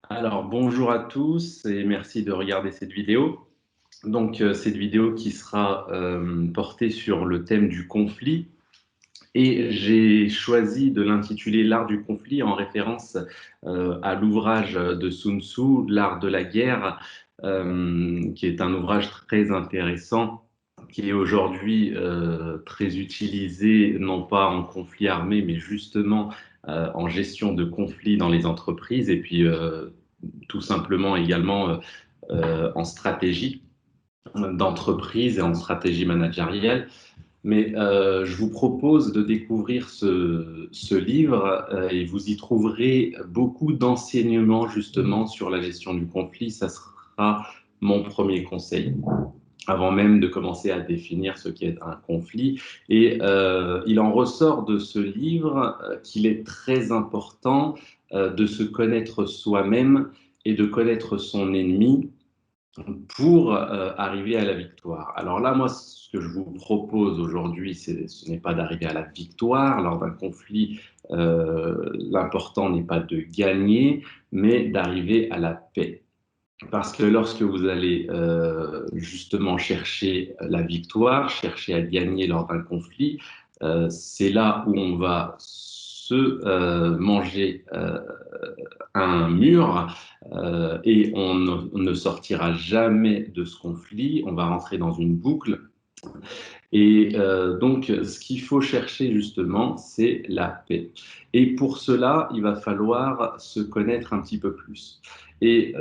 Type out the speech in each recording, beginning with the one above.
Alors, bonjour à tous et merci de regarder cette vidéo. Donc, cette vidéo qui sera portée sur le thème du conflit. Et j'ai choisi de l'intituler L'art du conflit en référence à l'ouvrage de Sun Tzu, L'art de la guerre, qui est un ouvrage très intéressant, qui est aujourd'hui très utilisé, non pas en conflit armé, mais justement en gestion de conflits dans les entreprises, et puis tout simplement également en stratégie d'entreprise et en stratégie managériale. Mais je vous propose de découvrir ce livre et vous y trouverez beaucoup d'enseignements justement sur la gestion du conflit. Ça sera mon premier conseil, avant même de commencer à définir ce qu'est un conflit. Et il en ressort de ce livre qu'il est très important de se connaître soi-même et de connaître son ennemi pour arriver à la victoire. Alors là, moi, ce que je vous propose aujourd'hui, ce n'est pas d'arriver à la victoire. Lors d'un conflit, l'important n'est pas de gagner, mais d'arriver à la paix. Parce que lorsque vous allez justement chercher la victoire, chercher à gagner lors d'un conflit, c'est là où on va se manger un mur et on ne sortira jamais de ce conflit, on va rentrer dans une boucle. Et donc, ce qu'il faut chercher justement, c'est la paix. Et pour cela, il va falloir se connaître un petit peu plus. Et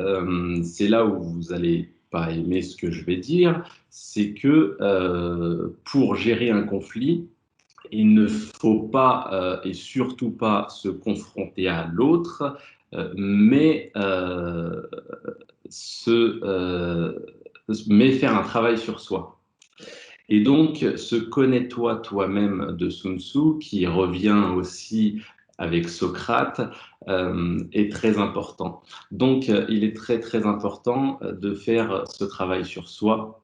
c'est là où vous n'allez pas aimer ce que je vais dire, c'est que pour gérer un conflit, il ne faut pas et surtout pas se confronter à l'autre, mais, mais faire un travail sur soi. Et donc, ce connais-toi toi-même de Sun Tzu, qui revient aussi avec Socrate, est très important. Donc, il est très, très important de faire ce travail sur soi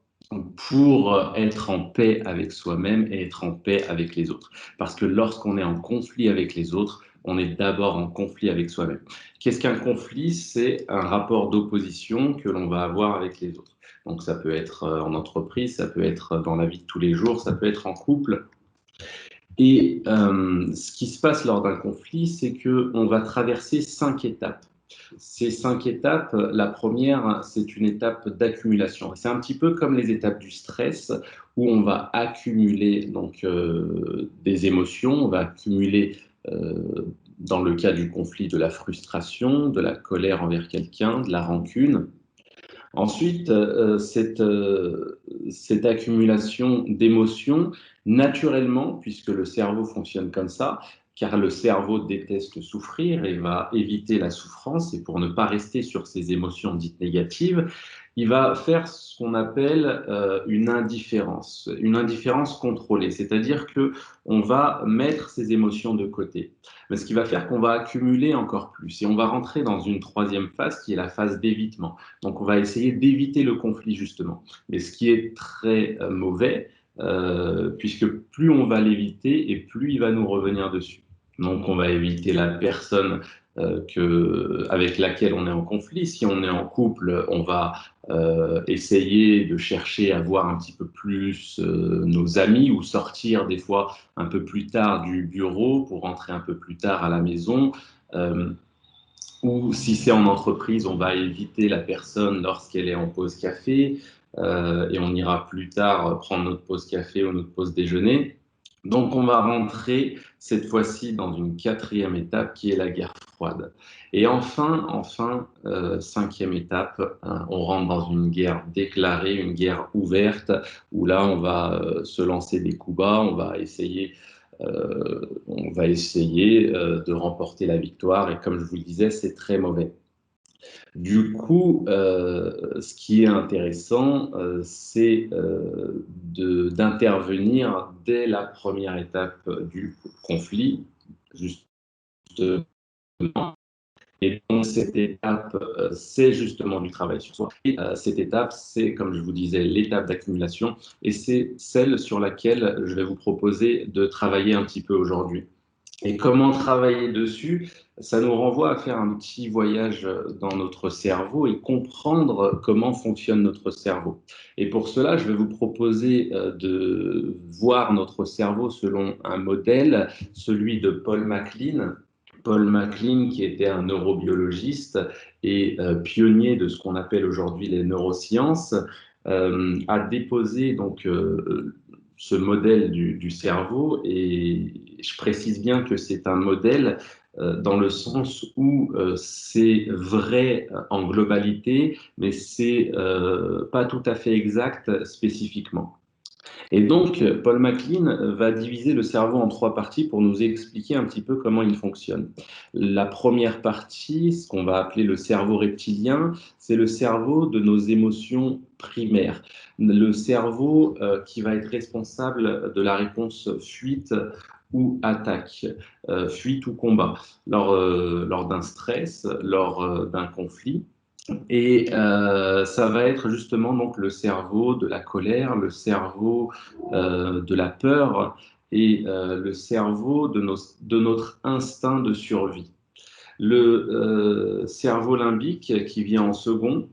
pour être en paix avec soi-même et être en paix avec les autres. Parce que lorsqu'on est en conflit avec les autres, on est d'abord en conflit avec soi-même. Qu'est-ce qu'un conflit? C'est un rapport d'opposition que l'on va avoir avec les autres. Donc ça peut être en entreprise, ça peut être dans la vie de tous les jours, ça peut être en couple. Et ce qui se passe lors d'un conflit, c'est qu'on va traverser 5 étapes. Ces 5 étapes, la première, c'est une étape d'accumulation. C'est un petit peu comme les étapes du stress, où on va accumuler donc, des émotions, on va accumuler, dans le cas du conflit, de la frustration, de la colère envers quelqu'un, de la rancune. Ensuite, cette accumulation d'émotions, naturellement, puisque le cerveau fonctionne comme ça, car le cerveau déteste souffrir et va éviter la souffrance, et pour ne pas rester sur ces émotions dites négatives, il va faire ce qu'on appelle une indifférence contrôlée, c'est-à-dire que on va mettre ces émotions de côté. Mais ce qui va faire qu'on va accumuler encore plus, et on va rentrer dans une troisième phase qui est la phase d'évitement. Donc, on va essayer d'éviter le conflit, justement. Mais ce qui est très mauvais, puisque plus on va l'éviter et plus il va nous revenir dessus. Donc, on va éviter la personne avec laquelle on est en conflit. Si on est en couple, on va essayer de chercher à voir un petit peu plus nos amis ou sortir des fois un peu plus tard du bureau pour rentrer un peu plus tard à la maison. Ou si c'est en entreprise, on va éviter la personne lorsqu'elle est en pause café et on ira plus tard prendre notre pause café ou notre pause déjeuner. Donc on va rentrer cette fois-ci dans une quatrième étape qui est la guerre froide. Et enfin, cinquième étape, on rentre dans une guerre déclarée, une guerre ouverte, où là on va se lancer des coups bas, on va essayer de remporter la victoire. Et comme je vous le disais, c'est très mauvais. Du coup, ce qui est intéressant, c'est d'intervenir dès la première étape du conflit, justement. Et donc, cette étape, c'est justement du travail sur soi. Et cette étape, c'est, comme je vous disais, l'étape d'accumulation. Et c'est celle sur laquelle je vais vous proposer de travailler un petit peu aujourd'hui. Et comment travailler dessus? Ça nous renvoie à faire un petit voyage dans notre cerveau et comprendre comment fonctionne notre cerveau. Et pour cela, je vais vous proposer de voir notre cerveau selon un modèle, celui de Paul MacLean. Paul MacLean, qui était un neurobiologiste et pionnier de ce qu'on appelle aujourd'hui les neurosciences, a déposé donc ce modèle du cerveau, et je précise bien que c'est un modèle dans le sens où c'est vrai en globalité, mais c'est pas tout à fait exact spécifiquement. Et donc, Paul MacLean va diviser le cerveau en trois parties pour nous expliquer un petit peu comment il fonctionne. La première partie, ce qu'on va appeler le cerveau reptilien, c'est le cerveau de nos émotions primaires. Le cerveau qui va être responsable de la réponse fuite ou attaque, fuite ou combat, lors d'un stress, lors d'un conflit. Et ça va être justement donc le cerveau de la colère, le cerveau de la peur et le cerveau de notre instinct de survie. Le cerveau limbique qui vient en second,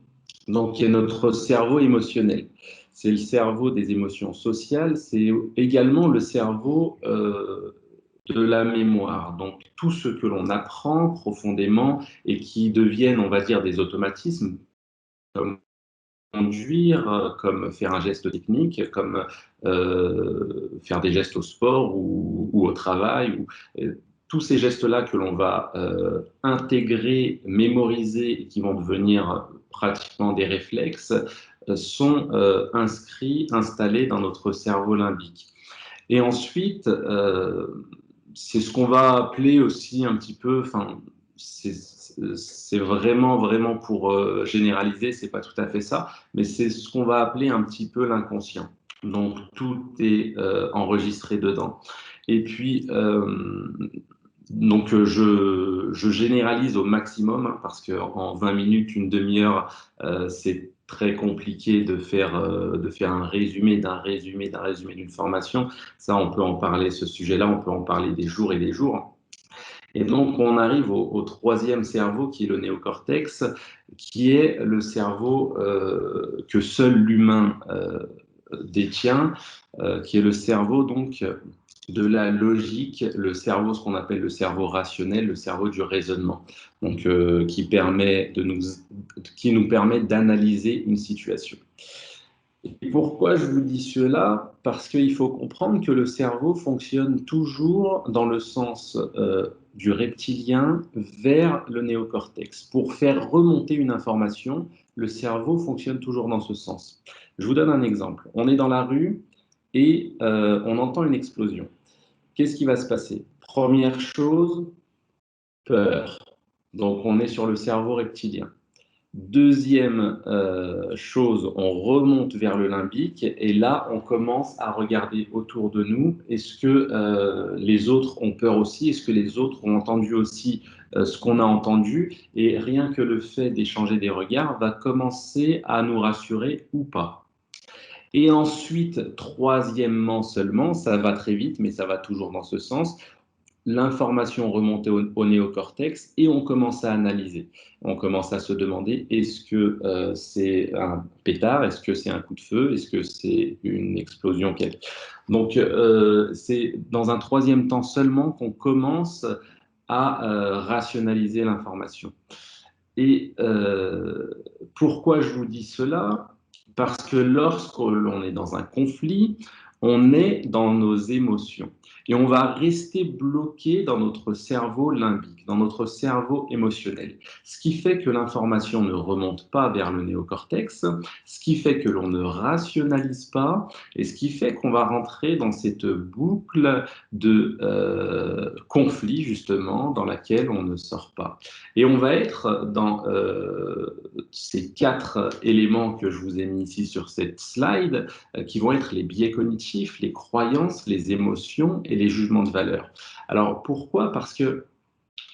donc qui est notre cerveau émotionnel. C'est le cerveau des émotions sociales, c'est également le cerveau de la mémoire. Donc tout ce que l'on apprend profondément et qui deviennent, on va dire, des automatismes, comme conduire, comme faire un geste technique, comme faire des gestes au sport ou au travail, tous ces gestes-là que l'on va intégrer, mémoriser et qui vont devenir pratiquement des réflexes, sont inscrits, installés dans notre cerveau limbique. Et ensuite, c'est ce qu'on va appeler aussi un petit peu, enfin, c'est vraiment, vraiment pour généraliser, c'est pas tout à fait ça, mais c'est ce qu'on va appeler un petit peu l'inconscient. Donc, tout est enregistré dedans. Et puis, donc, je généralise au maximum, hein, parce qu'en 20 minutes, une demi-heure, c'est très compliqué de faire un résumé d'un résumé d'un résumé d'une formation. Ça, on peut en parler, ce sujet-là, on peut en parler des jours et des jours. Et donc, on arrive au troisième cerveau, qui est le néocortex, qui est le cerveau que seul l'humain détient, qui est le cerveau donc de la logique, le cerveau, ce qu'on appelle le cerveau rationnel, le cerveau du raisonnement, donc qui nous permet d'analyser une situation. Et pourquoi je vous dis cela? Parce qu'il faut comprendre que le cerveau fonctionne toujours dans le sens du reptilien vers le néocortex. Pour faire remonter une information, le cerveau fonctionne toujours dans ce sens. Je vous donne un exemple. On est dans la rue et on entend une explosion. Qu'est-ce qui va se passer? Première chose, peur. Donc on est sur le cerveau reptilien. Deuxième chose, on remonte vers le limbique et là, on commence à regarder autour de nous. Est-ce que les autres ont peur aussi? Est-ce que les autres ont entendu aussi ce qu'on a entendu? Et rien que le fait d'échanger des regards va commencer à nous rassurer ou pas. Et ensuite, troisièmement seulement, ça va très vite, mais ça va toujours dans ce sens, l'information remontait au néocortex et on commence à analyser. On commence à se demander, est-ce que c'est un pétard? Est-ce que c'est un coup de feu? Est-ce que c'est une explosion? Donc, c'est dans un troisième temps seulement qu'on commence à rationaliser l'information. Et pourquoi je vous dis cela? Parce que lorsque l'on est dans un conflit, on est dans nos émotions et on va rester bloqué dans notre cerveau limbique, dans notre cerveau émotionnel. Ce qui fait que l'information ne remonte pas vers le néocortex, ce qui fait que l'on ne rationalise pas et ce qui fait qu'on va rentrer dans cette boucle de conflit justement dans laquelle on ne sort pas. Et on va être dans ces 4 éléments que je vous ai mis ici sur cette slide, qui vont être les biais cognitifs, les croyances, les émotions et les jugements de valeur. Alors pourquoi? Parce que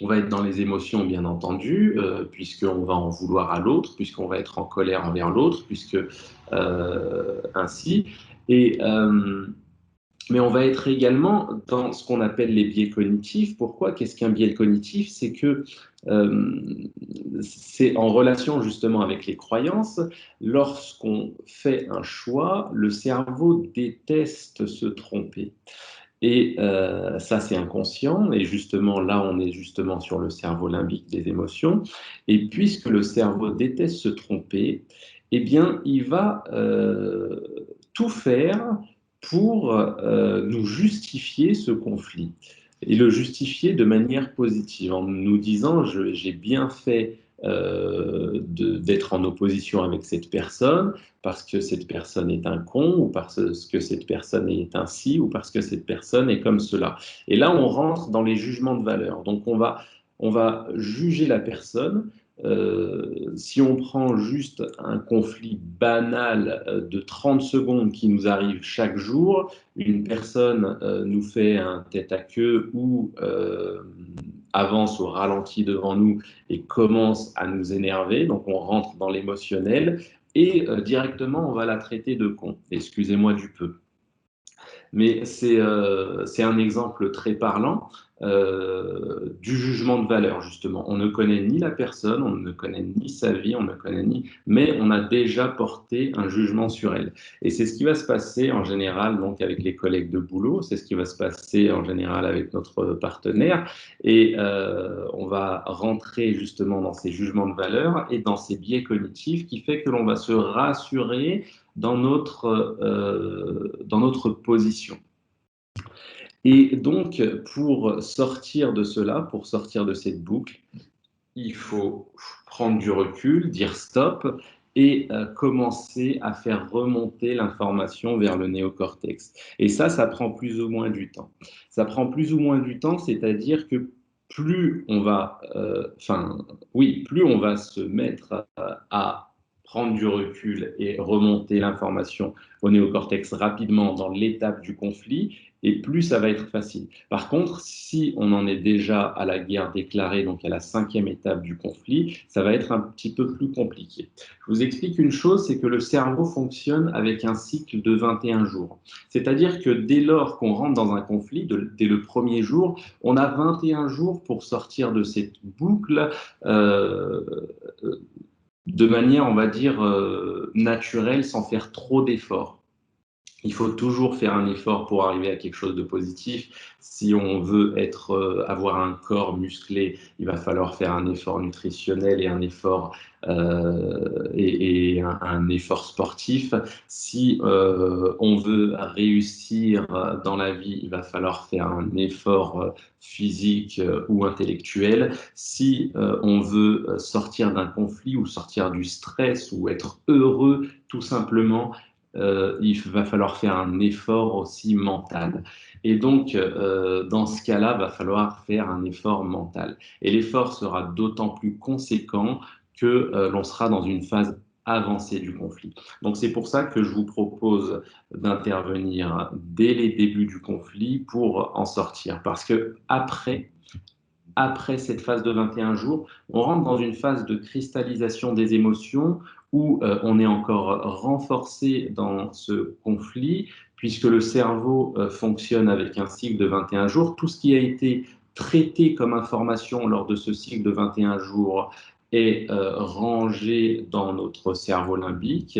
on va être dans les émotions, bien entendu, puisqu'on va en vouloir à l'autre, puisqu'on va être en colère envers l'autre, puisque ainsi. Et mais on va être également dans ce qu'on appelle les biais cognitifs. Pourquoi? Qu'est-ce qu'un biais cognitif? C'est que c'est en relation justement avec les croyances. Lorsqu'on fait un choix, le cerveau déteste se tromper. Et ça, c'est inconscient. Et justement, là, on est justement sur le cerveau limbique des émotions. Et puisque le cerveau déteste se tromper, eh bien, il va tout faire pour nous justifier ce conflit et le justifier de manière positive en nous disant j'ai bien fait d'être en opposition avec cette personne parce que cette personne est un con ou parce que cette personne est ainsi ou parce que cette personne est comme cela. Et là, on rentre dans les jugements de valeur. Donc, on va juger la personne. Si on prend juste un conflit banal de 30 secondes qui nous arrive chaque jour, une personne nous fait un tête-à-queue ou avance au ralenti devant nous et commence à nous énerver, donc on rentre dans l'émotionnel et directement on va la traiter de con. Excusez-moi du peu. Mais c'est un exemple très parlant du jugement de valeur, justement. On ne connaît ni la personne, on ne connaît ni sa vie, on ne connaît ni... Mais on a déjà porté un jugement sur elle. Et c'est ce qui va se passer en général donc, avec les collègues de boulot, c'est ce qui va se passer en général avec notre partenaire. Et on va rentrer justement dans ces jugements de valeur et dans ces biais cognitifs qui fait que l'on va se rassurer dans notre position. Et donc, pour sortir de cela, pour sortir de cette boucle, il faut prendre du recul, dire stop et commencer à faire remonter l'information vers le néocortex. Et ça prend plus ou moins du temps. Ça prend plus ou moins du temps, c'est-à-dire que plus on va, plus on va se mettre à prendre du recul et remonter l'information au néocortex rapidement dans l'étape du conflit, et plus ça va être facile. Par contre, si on en est déjà à la guerre déclarée, donc à la 5e étape du conflit, ça va être un petit peu plus compliqué. Je vous explique une chose, c'est que le cerveau fonctionne avec un cycle de 21 jours. C'est-à-dire que dès lors qu'on rentre dans un conflit, dès le premier jour, on a 21 jours pour sortir de cette boucle de manière, on va dire, naturelle, sans faire trop d'efforts. Il faut toujours faire un effort pour arriver à quelque chose de positif. Si on veut avoir un corps musclé, il va falloir faire un effort nutritionnel et un effort un effort sportif. Si on veut réussir dans la vie, il va falloir faire un effort physique ou intellectuel. Si on veut sortir d'un conflit ou sortir du stress ou être heureux, tout simplement, il va falloir faire un effort aussi mental. Et donc, dans ce cas-là, il va falloir faire un effort mental. Et l'effort sera d'autant plus conséquent que l'on sera dans une phase avancée du conflit. Donc, c'est pour ça que je vous propose d'intervenir dès les débuts du conflit pour en sortir. Parce que après cette phase de 21 jours, on rentre dans une phase de cristallisation des émotions où on est encore renforcé dans ce conflit, puisque le cerveau fonctionne avec un cycle de 21 jours. Tout ce qui a été traité comme information lors de ce cycle de 21 jours est rangée dans notre cerveau limbique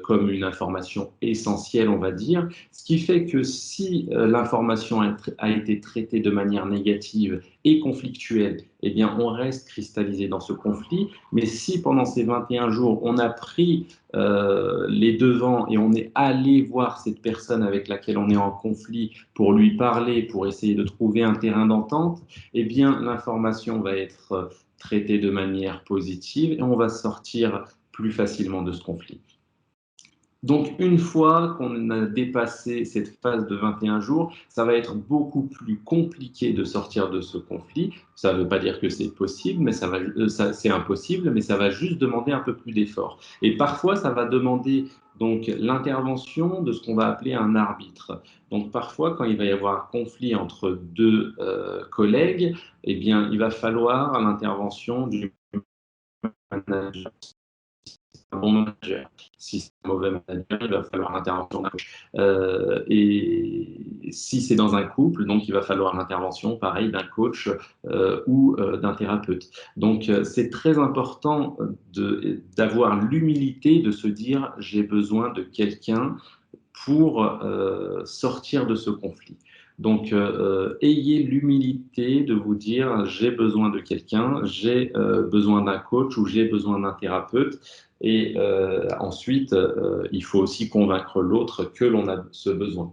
comme une information essentielle, on va dire, ce qui fait que si l'information a été traitée de manière négative et conflictuelle, eh bien, on reste cristallisé dans ce conflit. Mais si pendant ces 21 jours, on a pris les devants et on est allé voir cette personne avec laquelle on est en conflit pour lui parler, pour essayer de trouver un terrain d'entente, eh bien, l'information va être traitée de manière positive et on va sortir plus facilement de ce conflit. Donc, une fois qu'on a dépassé cette phase de 21 jours, ça va être beaucoup plus compliqué de sortir de ce conflit. Ça ne veut pas dire que c'est possible, mais c'est impossible, mais ça va juste demander un peu plus d'effort. Et parfois, ça va demander donc l'intervention de ce qu'on va appeler un arbitre. Donc, parfois, quand il va y avoir un conflit entre deux collègues, eh bien, il va falloir l'intervention du manager, un bon manager. Si c'est un mauvais manager, il va falloir l'intervention d'un coach. Et si c'est dans un couple, donc il va falloir l'intervention, pareil, d'un coach ou d'un thérapeute. Donc c'est très important d'avoir l'humilité de se dire j'ai besoin de quelqu'un pour sortir de ce conflit. Donc, ayez l'humilité de vous dire j'ai besoin de quelqu'un, j'ai besoin d'un coach ou j'ai besoin d'un thérapeute. Et ensuite, il faut aussi convaincre l'autre que l'on a ce besoin.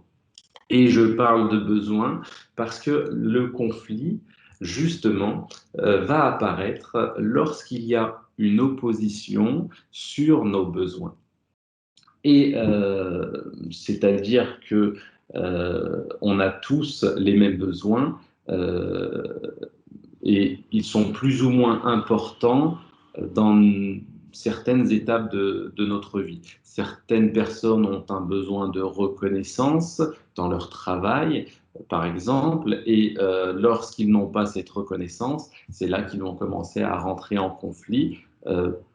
Et je parle de besoin parce que le conflit, justement, va apparaître lorsqu'il y a une opposition sur nos besoins. Et c'est-à-dire que on a tous les mêmes besoins et ils sont plus ou moins importants dans certaines étapes de notre vie. Certaines personnes ont un besoin de reconnaissance dans leur travail, par exemple, et lorsqu'ils n'ont pas cette reconnaissance, c'est là qu'ils vont commencer à rentrer en conflit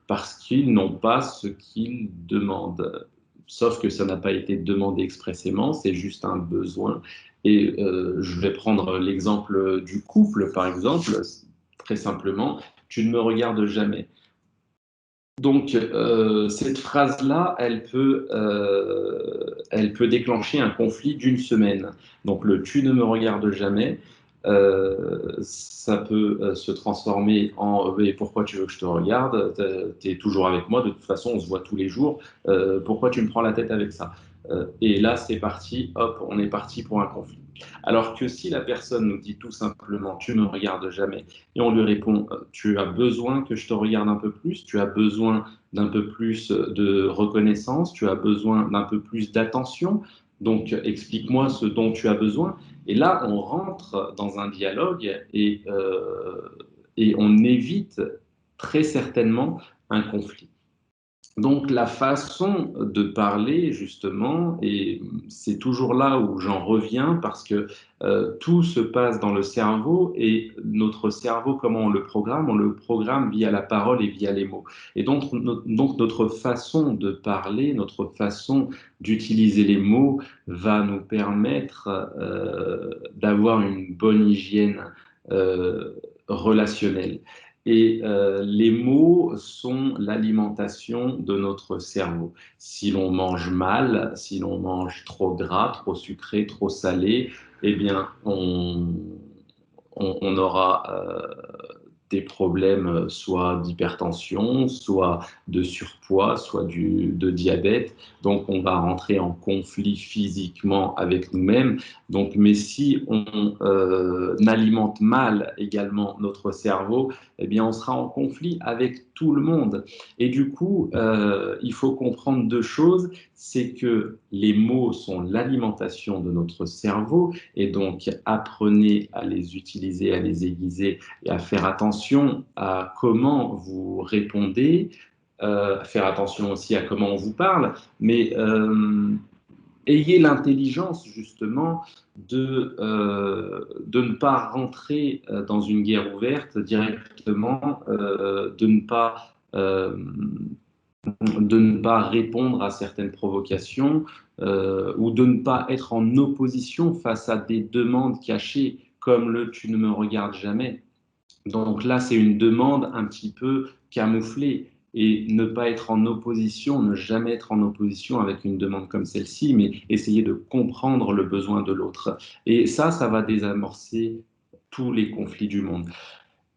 parce qu'ils n'ont pas ce qu'ils demandent. Sauf que ça n'a pas été demandé expressément, c'est juste un besoin. Et je vais prendre l'exemple du couple, par exemple, très simplement, tu ne me regardes jamais. Donc, cette phrase-là, elle peut déclencher un conflit d'une semaine. Donc, le tu ne me regardes jamais, ça peut se transformer en mais pourquoi tu veux que je te regarde? Tu es toujours avec moi, de toute façon, on se voit tous les jours, pourquoi tu me prends la tête avec ça? Et là, c'est parti, hop, on est parti pour un conflit. Alors que si la personne nous dit tout simplement tu ne me regardes jamais, et on lui répond tu as besoin que je te regarde un peu plus, tu as besoin d'un peu plus de reconnaissance, tu as besoin d'un peu plus d'attention, donc explique-moi ce dont tu as besoin. Et là, on rentre dans un dialogue et on évite très certainement un conflit. Donc la façon de parler, justement, et c'est toujours là où j'en reviens parce que tout se passe dans le cerveau et notre cerveau, comment on le programme via la parole et via les mots. Et donc notre façon de parler, notre façon d'utiliser les mots va nous permettre d'avoir une bonne hygiène euh, relationnelle. Et les mots sont l'alimentation de notre cerveau. Si l'on mange mal, si l'on mange trop gras, trop sucré, trop salé, eh bien, on aura des problèmes soit d'hypertension, soit de surpoids, soit de diabète. Donc, on va rentrer en conflit physiquement avec nous-mêmes. Donc, mais si on alimente mal également notre cerveau, eh bien, on sera en conflit avec tout le monde. Et du coup, il faut comprendre deux choses. C'est que les mots sont l'alimentation de notre cerveau et donc apprenez à les utiliser, à les aiguiser et à faire attention à comment vous répondez, faire attention aussi à comment on vous parle, mais ayez l'intelligence justement de ne pas rentrer dans une guerre ouverte directement, de ne pas répondre à certaines provocations ou de ne pas être en opposition face à des demandes cachées comme le tu ne me regardes jamais. Donc là, c'est une demande un petit peu camouflée et ne pas être en opposition, ne jamais être en opposition avec une demande comme celle-ci, mais essayer de comprendre le besoin de l'autre. Et ça va désamorcer tous les conflits du monde.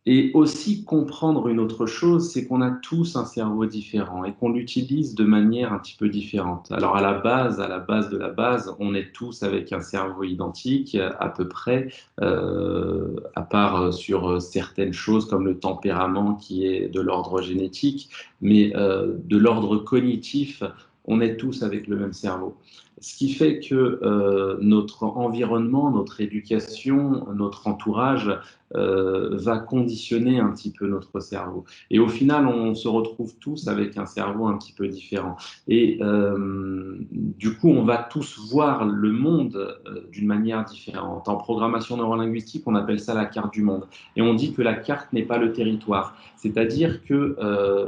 Et aussi comprendre une autre chose, c'est qu'on a tous un cerveau différent et qu'on l'utilise de manière un petit peu différente. Alors à la base de la base, on est tous avec un cerveau identique à peu près, à part sur certaines choses comme le tempérament qui est de l'ordre génétique, mais de l'ordre cognitif, on est tous avec le même cerveau. Ce qui fait que notre environnement, notre éducation, notre entourage va conditionner un petit peu notre cerveau. Et au final, on se retrouve tous avec un cerveau un petit peu différent. Et du coup, on va tous voir le monde d'une manière différente. En programmation neurolinguistique, on appelle ça la carte du monde. Et on dit que la carte n'est pas le territoire. C'est-à-dire que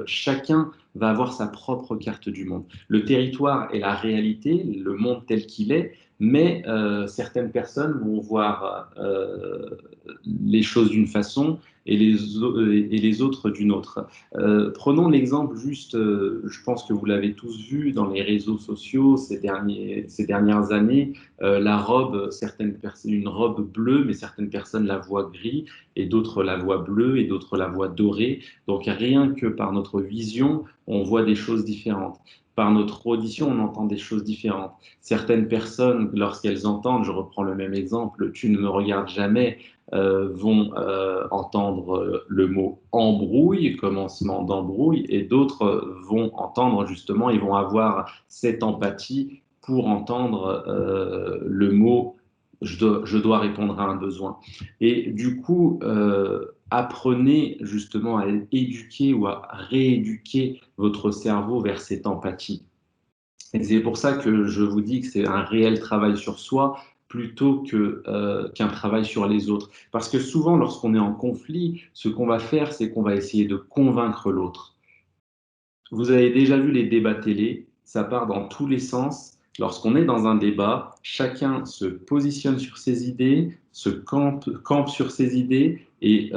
chacun va avoir sa propre carte du monde. Le territoire est la réalité, le monde tel qu'il est, mais certaines personnes vont voir les choses d'une façon et les autres d'une autre. Prenons l'exemple juste, je pense que vous l'avez tous vu dans les réseaux sociaux ces dernières années, la robe, une robe bleue, mais certaines personnes la voient gris et d'autres la voient bleue et d'autres la voient dorée. Donc rien que par notre vision, on voit des choses différentes. Par notre audition, on entend des choses différentes. Certaines personnes, lorsqu'elles entendent, je reprends le même exemple, tu ne me regardes jamais, vont entendre le mot embrouille, commencement d'embrouille, et d'autres vont entendre justement, ils vont avoir cette empathie pour entendre le mot je dois répondre à un besoin. Et du coup, apprenez justement à éduquer ou à rééduquer votre cerveau vers cette empathie. Et c'est pour ça que je vous dis que c'est un réel travail sur soi plutôt qu'un travail sur les autres. Parce que souvent, lorsqu'on est en conflit, ce qu'on va faire, c'est qu'on va essayer de convaincre l'autre. Vous avez déjà vu les débats télé, ça part dans tous les sens. Lorsqu'on est dans un débat, chacun se positionne sur ses idées, campe sur ses idées et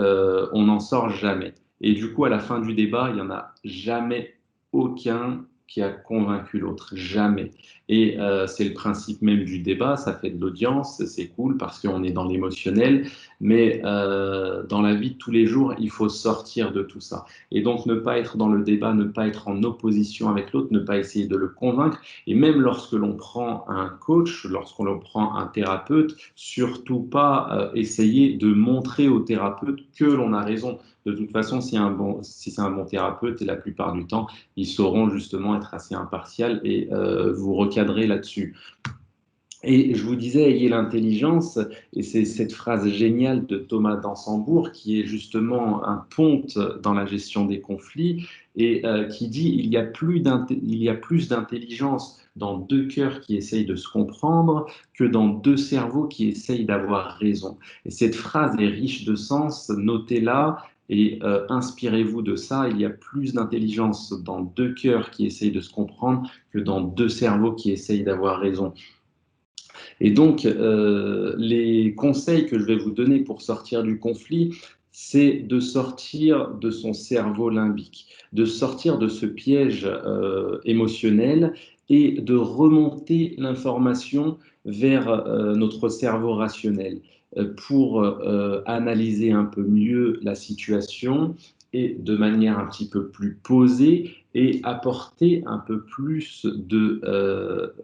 on n'en sort jamais. Et du coup, à la fin du débat, il n'y en a jamais aucun qui a convaincu l'autre. Jamais. Et c'est le principe même du débat, ça fait de l'audience, c'est cool parce qu'on est dans l'émotionnel, mais dans la vie de tous les jours, il faut sortir de tout ça. Et donc, ne pas être dans le débat, ne pas être en opposition avec l'autre, ne pas essayer de le convaincre. Et même lorsque l'on prend un coach, lorsqu'on prend un thérapeute, surtout pas essayer de montrer au thérapeute que l'on a raison. De toute façon, si c'est un bon thérapeute, et la plupart du temps, ils sauront justement être assez impartial et vous recadrer là-dessus. Et je vous disais, ayez l'intelligence, et c'est cette phrase géniale de Thomas d'Ansembourg qui est justement un ponte dans la gestion des conflits et qui dit il y a plus d'intelligence dans deux cœurs qui essayent de se comprendre que dans deux cerveaux qui essayent d'avoir raison. Et cette phrase est riche de sens, notez-la et inspirez-vous de ça. Il y a plus d'intelligence dans deux cœurs qui essayent de se comprendre que dans deux cerveaux qui essayent d'avoir raison. Et donc, les conseils que je vais vous donner pour sortir du conflit, c'est de sortir de son cerveau limbique, de sortir de ce piège émotionnel et de remonter l'information vers notre cerveau rationnel pour analyser un peu mieux la situation et de manière un petit peu plus posée et apporter un peu plus de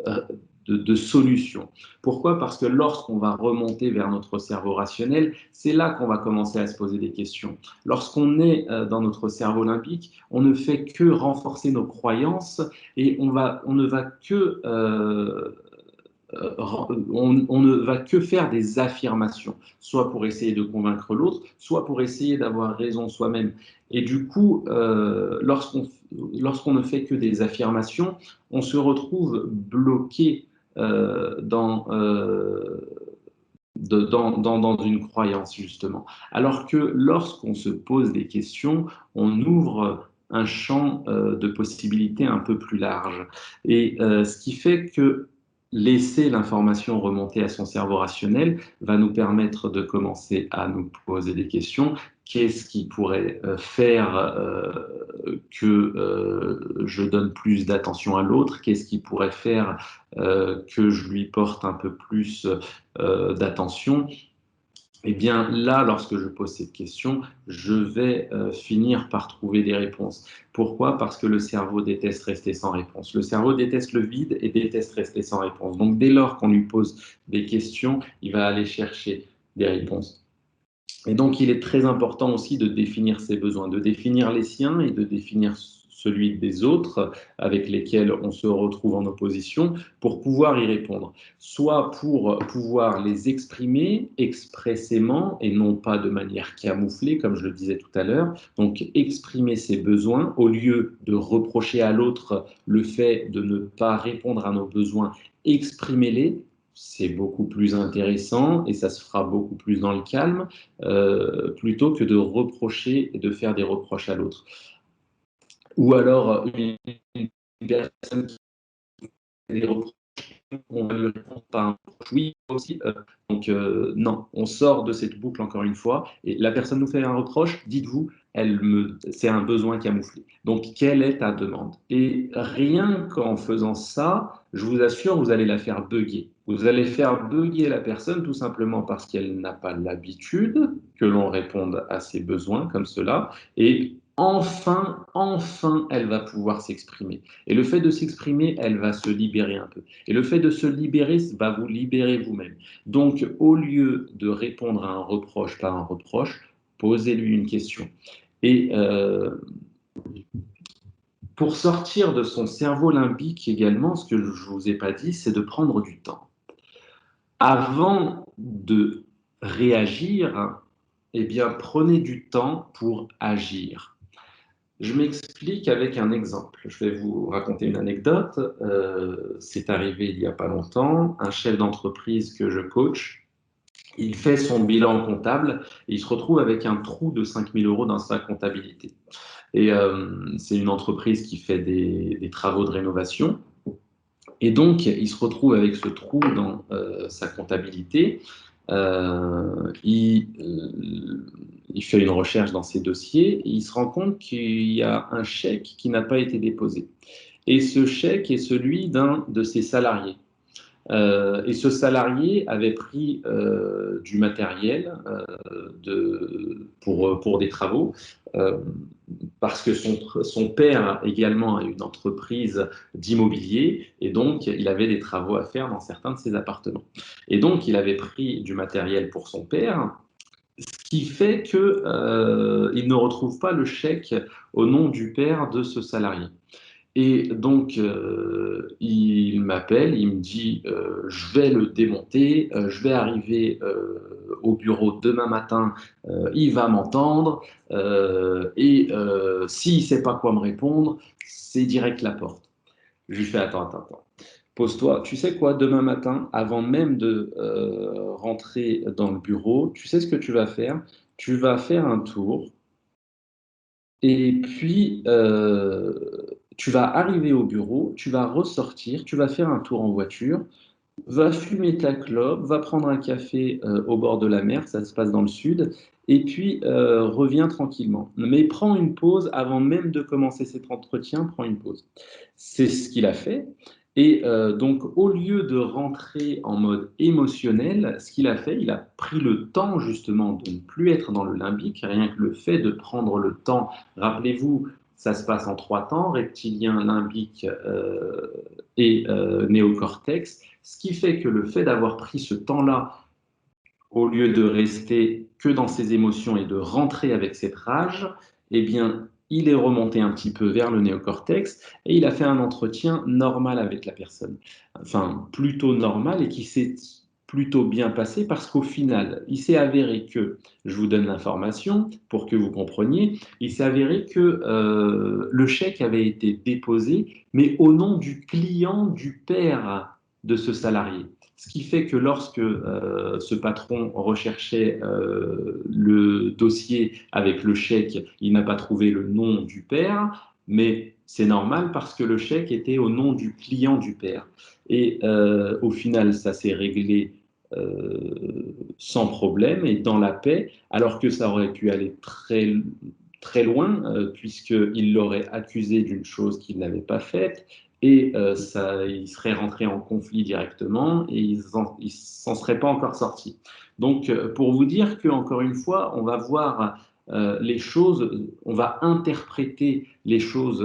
solutions. Pourquoi? Parce que lorsqu'on va remonter vers notre cerveau rationnel, c'est là qu'on va commencer à se poser des questions. Lorsqu'on est dans notre cerveau limbique, on ne fait que renforcer nos croyances et on ne va que on ne va que faire des affirmations, soit pour essayer de convaincre l'autre, soit pour essayer d'avoir raison soi-même. Et du coup, lorsqu'on ne fait que des affirmations, on se retrouve bloqué dans une croyance, justement. Alors que lorsqu'on se pose des questions, on ouvre un champ de possibilités un peu plus large. Et ce qui fait que laisser l'information remonter à son cerveau rationnel va nous permettre de commencer à nous poser des questions qu'est-ce qui pourrait faire que je donne plus d'attention à l'autre, qu'est-ce qui pourrait faire que je lui porte un peu plus d'attention. Eh bien, là, lorsque je pose cette question, je vais finir par trouver des réponses. Pourquoi? Parce que le cerveau déteste rester sans réponse. Le cerveau déteste le vide et déteste rester sans réponse. Donc, dès lors qu'on lui pose des questions, il va aller chercher des réponses. Et donc, il est très important aussi de définir ses besoins, de définir les siens et de définir celui des autres avec lesquels on se retrouve en opposition pour pouvoir y répondre. Soit pour pouvoir les exprimer expressément et non pas de manière camouflée, comme je le disais tout à l'heure. Donc, exprimer ses besoins au lieu de reprocher à l'autre le fait de ne pas répondre à nos besoins, exprimez-les. C'est beaucoup plus intéressant et ça se fera beaucoup plus dans le calme plutôt que de reprocher et de faire des reproches à l'autre. Ou alors une personne qui fait des reproches, on va lui répondre par un reproche, oui aussi. Donc non, on sort de cette boucle encore une fois. Et la personne nous fait un reproche, dites-vous, c'est un besoin camouflé. Donc quelle est ta demande? Et rien qu'en faisant ça, je vous assure, vous allez la faire bugger. Vous allez faire bugger la personne tout simplement parce qu'elle n'a pas l'habitude que l'on réponde à ses besoins comme cela. Et enfin, elle va pouvoir s'exprimer. Et le fait de s'exprimer, elle va se libérer un peu. Et le fait de se libérer va vous libérer vous-même. Donc, au lieu de répondre à un reproche par un reproche, posez-lui une question. Et pour sortir de son cerveau limbique également, ce que je ne vous ai pas dit, c'est de prendre du temps. Avant de réagir, eh bien, prenez du temps pour agir. Je m'explique avec un exemple. Je vais vous raconter une anecdote. C'est arrivé il n'y a pas longtemps. Un chef d'entreprise que je coach, il fait son bilan comptable et il se retrouve avec un trou de 5 000 € dans sa comptabilité. Et c'est une entreprise qui fait des travaux de rénovation. Et donc, il se retrouve avec ce trou dans sa comptabilité. Il fait une recherche dans ses dossiers et il se rend compte qu'il y a un chèque qui n'a pas été déposé. Et ce chèque est celui d'un de ses salariés. Et ce salarié avait pris du matériel pour des travaux parce que son père également a une entreprise d'immobilier et donc il avait des travaux à faire dans certains de ses appartements. Et donc il avait pris du matériel pour son père, ce qui fait qu'il ne retrouve pas le chèque au nom du père de ce salarié. Et donc, il m'appelle, il me dit, je vais le démonter, je vais arriver au bureau demain matin, il va m'entendre, et s'il ne sait pas quoi me répondre, c'est direct la porte. Je lui fais, attends. Pose-toi, tu sais quoi, demain matin, avant même de rentrer dans le bureau, tu sais ce que tu vas faire? Tu vas faire un tour et puis, tu vas arriver au bureau, tu vas ressortir, tu vas faire un tour en voiture, va fumer ta clope, va prendre un café au bord de la mer, ça se passe dans le sud, et puis reviens tranquillement. Mais prends une pause avant même de commencer cet entretien, prends une pause. C'est ce qu'il a fait. Et donc, au lieu de rentrer en mode émotionnel, ce qu'il a fait, il a pris le temps justement de ne plus être dans le limbique, rien que le fait de prendre le temps. Rappelez-vous, ça se passe en 3 temps, reptilien, limbique et néocortex, ce qui fait que le fait d'avoir pris ce temps-là, au lieu de rester que dans ses émotions et de rentrer avec cette rage, eh bien, il est remonté un petit peu vers le néocortex et il a fait un entretien normal avec la personne. Enfin, plutôt normal et qui s'est plutôt bien passé parce qu'au final, il s'est avéré que, je vous donne l'information pour que vous compreniez, il s'est avéré que le chèque avait été déposé, mais au nom du client du père de ce salarié. Ce qui fait que lorsque ce patron recherchait le dossier avec le chèque, il n'a pas trouvé le nom du père, mais c'est normal parce que le chèque était au nom du client du père. Et au final, ça s'est réglé sans problème et dans la paix, alors que ça aurait pu aller très loin, puisqu'il l'aurait accusé d'une chose qu'il n'avait pas faite, et il serait rentré en conflit directement, et il ne s'en serait pas encore sorti. Donc, pour vous dire qu'encore une fois, on va voir les choses, on va interpréter les choses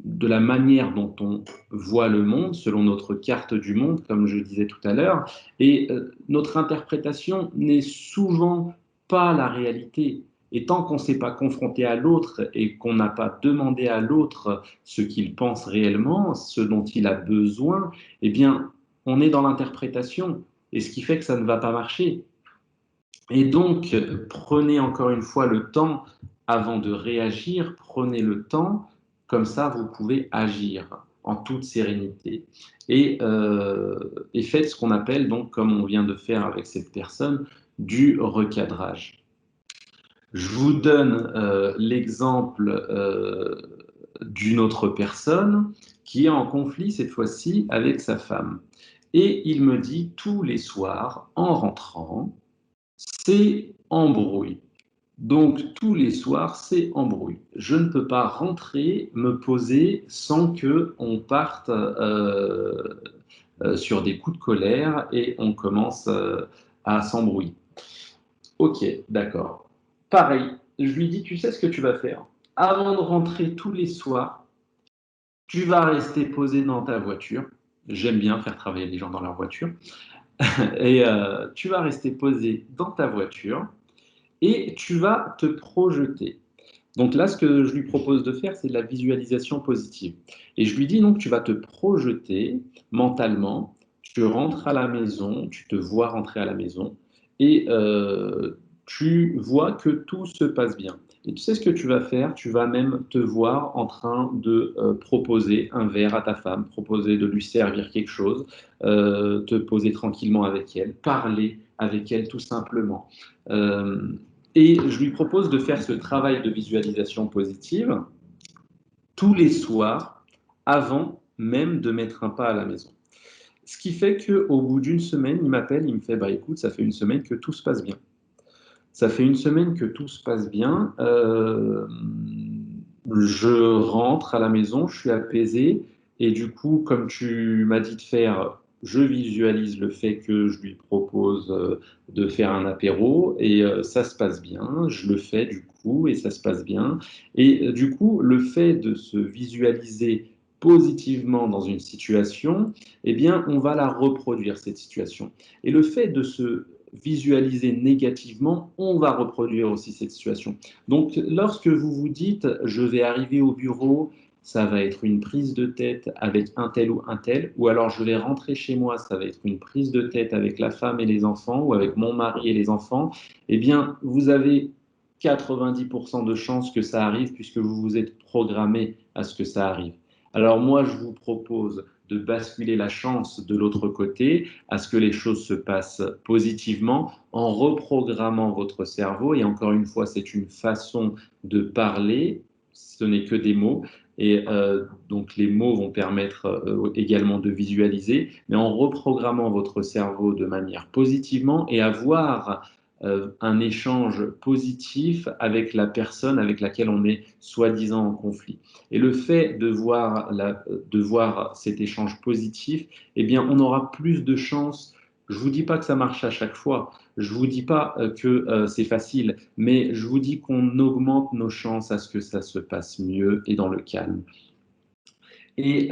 de la manière dont on voit le monde, selon notre carte du monde, comme je disais tout à l'heure, et notre interprétation n'est souvent pas la réalité. Et tant qu'on ne s'est pas confronté à l'autre et qu'on n'a pas demandé à l'autre ce qu'il pense réellement, ce dont il a besoin, eh bien, on est dans l'interprétation. Et ce qui fait que ça ne va pas marcher. Et donc, prenez encore une fois le temps avant de réagir, prenez le temps, comme ça vous pouvez agir en toute sérénité. Et faites ce qu'on appelle, donc, comme on vient de faire avec cette personne, du recadrage. Je vous donne l'exemple d'une autre personne qui est en conflit cette fois-ci avec sa femme. Et il me dit tous les soirs, en rentrant, c'est embrouille. Donc tous les soirs, c'est embrouille. Je ne peux pas rentrer, me poser sans que on parte sur des coups de colère et on commence à s'embrouiller. Ok, d'accord. Pareil, je lui dis, tu sais ce que tu vas faire. Avant de rentrer tous les soirs, tu vas rester posé dans ta voiture. J'aime bien faire travailler les gens dans leur voiture. Et tu vas rester posé dans ta voiture et tu vas te projeter. Donc là, ce que je lui propose de faire, c'est de la visualisation positive. Et je lui dis donc, tu vas te projeter mentalement, tu rentres à la maison, tu te vois rentrer à la maison, et tu vois que tout se passe bien. Et tu sais ce que tu vas faire? Tu vas même te voir en train de proposer un verre à ta femme, proposer de lui servir quelque chose, te poser tranquillement avec elle, parler avec elle tout simplement. Euh, et je lui propose de faire ce travail de visualisation positive tous les soirs avant même de mettre un pas à la maison. Ce qui fait qu'au bout d'une semaine, il m'appelle, il me fait, bah écoute, ça fait une semaine que tout se passe bien. Ça fait une semaine que tout se passe bien. Je rentre à la maison, je suis apaisé. Et du coup, comme tu m'as dit de faire, je visualise le fait que je lui propose de faire un apéro et ça se passe bien. Je le fais du coup et ça se passe bien. Et du coup, le fait de se visualiser positivement dans une situation, eh bien, on va la reproduire, cette situation. Et le fait de se visualiser négativement, on va reproduire aussi cette situation. Donc, lorsque vous vous dites, je vais arriver au bureau, ça va être une prise de tête avec un tel ou un tel, ou alors je vais rentrer chez moi, ça va être une prise de tête avec la femme et les enfants, ou avec mon mari et les enfants, eh bien, vous avez 90% de chances que ça arrive puisque vous vous êtes programmé à ce que ça arrive. Alors moi, je vous propose de basculer la chance de l'autre côté, à ce que les choses se passent positivement en reprogrammant votre cerveau. Et encore une fois, c'est une façon de parler, ce n'est que des mots. Et donc les mots vont permettre également de visualiser, mais en reprogrammant votre cerveau de manière positivement et avoir un échange positif avec la personne avec laquelle on est soi-disant en conflit. Et le fait de voir cet échange positif, eh bien, on aura plus de chances. Je ne vous dis pas que ça marche à chaque fois, je ne vous dis pas que c'est facile, mais je vous dis qu'on augmente nos chances à ce que ça se passe mieux et dans le calme. Et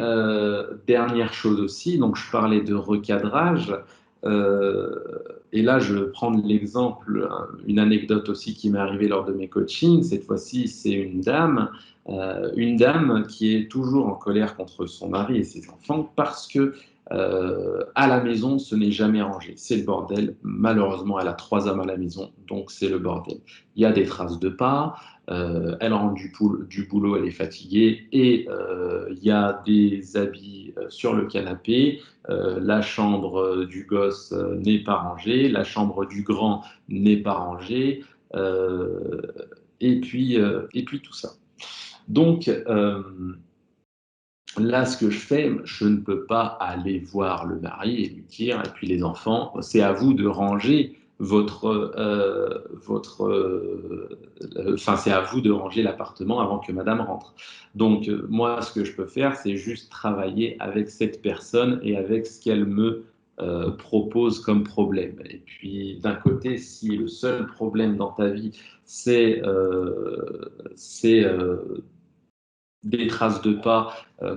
dernière chose aussi, donc je parlais de recadrage, euh, et là je vais prendre l'exemple, une anecdote aussi qui m'est arrivée lors de mes coachings. Cette fois-ci, c'est une dame qui est toujours en colère contre son mari et ses enfants parce que à la maison, ce n'est jamais rangé. C'est le bordel. Malheureusement, elle a 3 hommes à la maison, donc c'est le bordel. Il y a des traces de pas, elle rentre du boulot, elle est fatiguée, et il y a des habits sur le canapé, la chambre du gosse n'est pas rangée, la chambre du grand n'est pas rangée, et puis tout ça. Donc, là, ce que je fais, je ne peux pas aller voir le mari et lui dire, et puis les enfants, c'est à vous de ranger enfin, c'est à vous de ranger l'appartement avant que madame rentre. Donc, moi, ce que je peux faire, c'est juste travailler avec cette personne et avec ce qu'elle me propose comme problème. Et puis, d'un côté, si le seul problème dans ta vie, c'est des traces de pas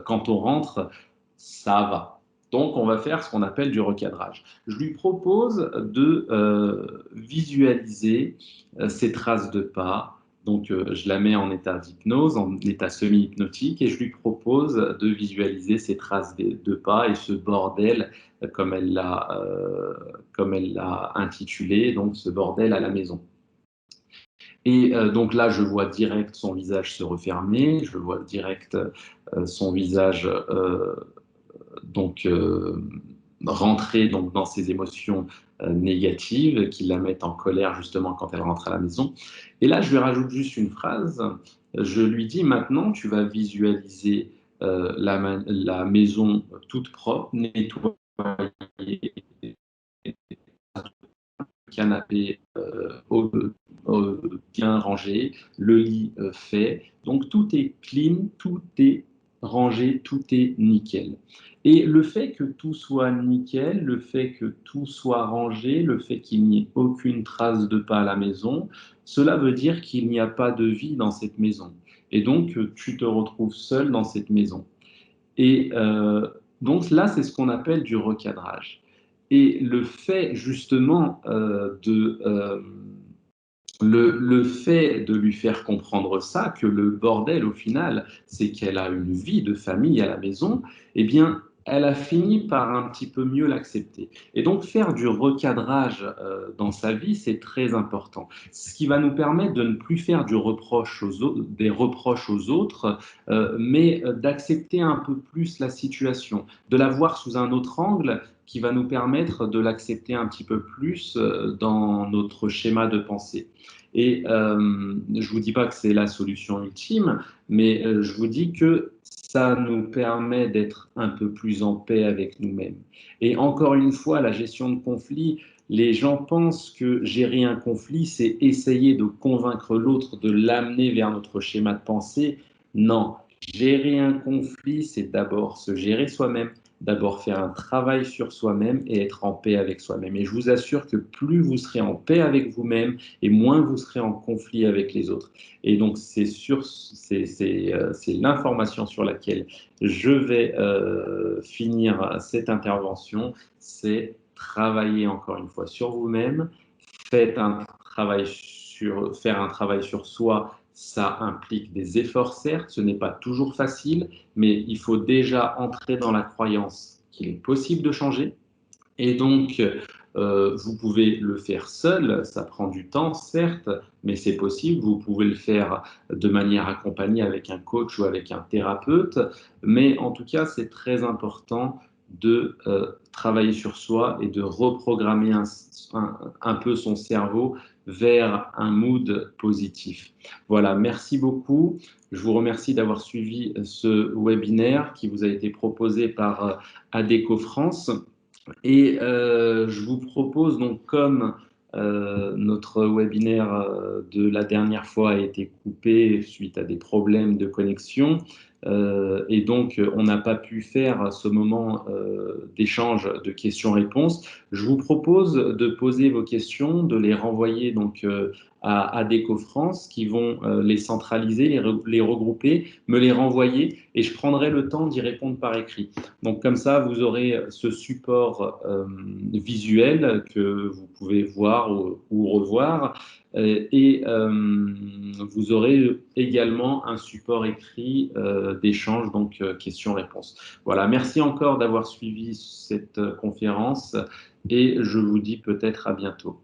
quand on rentre, ça va. Donc, on va faire ce qu'on appelle du recadrage. Je lui propose de visualiser ces traces de pas. Donc, je la mets en état d'hypnose, en état semi-hypnotique, et je lui propose de visualiser ces traces de pas et ce bordel, comme elle l'a intitulé, donc ce bordel à la maison. Et donc là, je vois direct son visage se refermer, je vois direct son visage donc rentrer donc dans ses émotions négatives qui la mettent en colère justement quand elle rentre à la maison. Et là, je lui rajoute juste une phrase. Je lui dis maintenant, tu vas visualiser la maison toute propre, nettoyée, canapé bien rangé, le lit fait. Donc tout est clean, tout est rangé, tout est nickel. Et le fait que tout soit nickel, le fait que tout soit rangé, le fait qu'il n'y ait aucune trace de pas à la maison, cela veut dire qu'il n'y a pas de vie dans cette maison. Et donc, tu te retrouves seul dans cette maison. Et donc là, c'est ce qu'on appelle du recadrage. Et le fait justement le fait de lui faire comprendre ça, que le bordel au final, c'est qu'elle a une vie de famille à la maison, eh bien, elle a fini par un petit peu mieux l'accepter. Et donc, faire du recadrage dans sa vie, c'est très important. Ce qui va nous permettre de ne plus faire des reproches aux autres, mais d'accepter un peu plus la situation, de la voir sous un autre angle qui va nous permettre de l'accepter un petit peu plus dans notre schéma de pensée. Et je ne vous dis pas que c'est la solution ultime, mais je vous dis que ça nous permet d'être un peu plus en paix avec nous-mêmes. Et encore une fois, la gestion de conflit, les gens pensent que gérer un conflit, c'est essayer de convaincre l'autre, de l'amener vers notre schéma de pensée. Non, gérer un conflit, c'est d'abord se gérer soi-même, d'abord faire un travail sur soi-même et être en paix avec soi-même. Et je vous assure que plus vous serez en paix avec vous-même et moins vous serez en conflit avec les autres. Et donc, c'est l'information sur laquelle je vais finir cette intervention, c'est travailler encore une fois sur vous-même, faire un travail sur soi, ça implique des efforts, certes, ce n'est pas toujours facile, mais il faut déjà entrer dans la croyance qu'il est possible de changer. Et donc, vous pouvez le faire seul, ça prend du temps, certes, mais c'est possible. Vous pouvez le faire de manière accompagnée avec un coach ou avec un thérapeute. Mais en tout cas, c'est très important de travailler sur soi et de reprogrammer un peu son cerveau vers un mood positif. Voilà, merci beaucoup. Je vous remercie d'avoir suivi ce webinaire qui vous a été proposé par ADECO France. Et je vous propose donc, comme notre webinaire de la dernière fois a été coupé suite à des problèmes de connexion, et donc on n'a pas pu faire ce moment d'échange de questions-réponses, je vous propose de poser vos questions, de les renvoyer donc à ADECO France, qui vont les centraliser, les regrouper, me les renvoyer, et je prendrai le temps d'y répondre par écrit. Donc comme ça, vous aurez ce support visuel que vous pouvez voir ou revoir, et vous aurez également un support écrit d'échange, donc questions-réponses. Voilà, merci encore d'avoir suivi cette conférence et je vous dis peut-être à bientôt.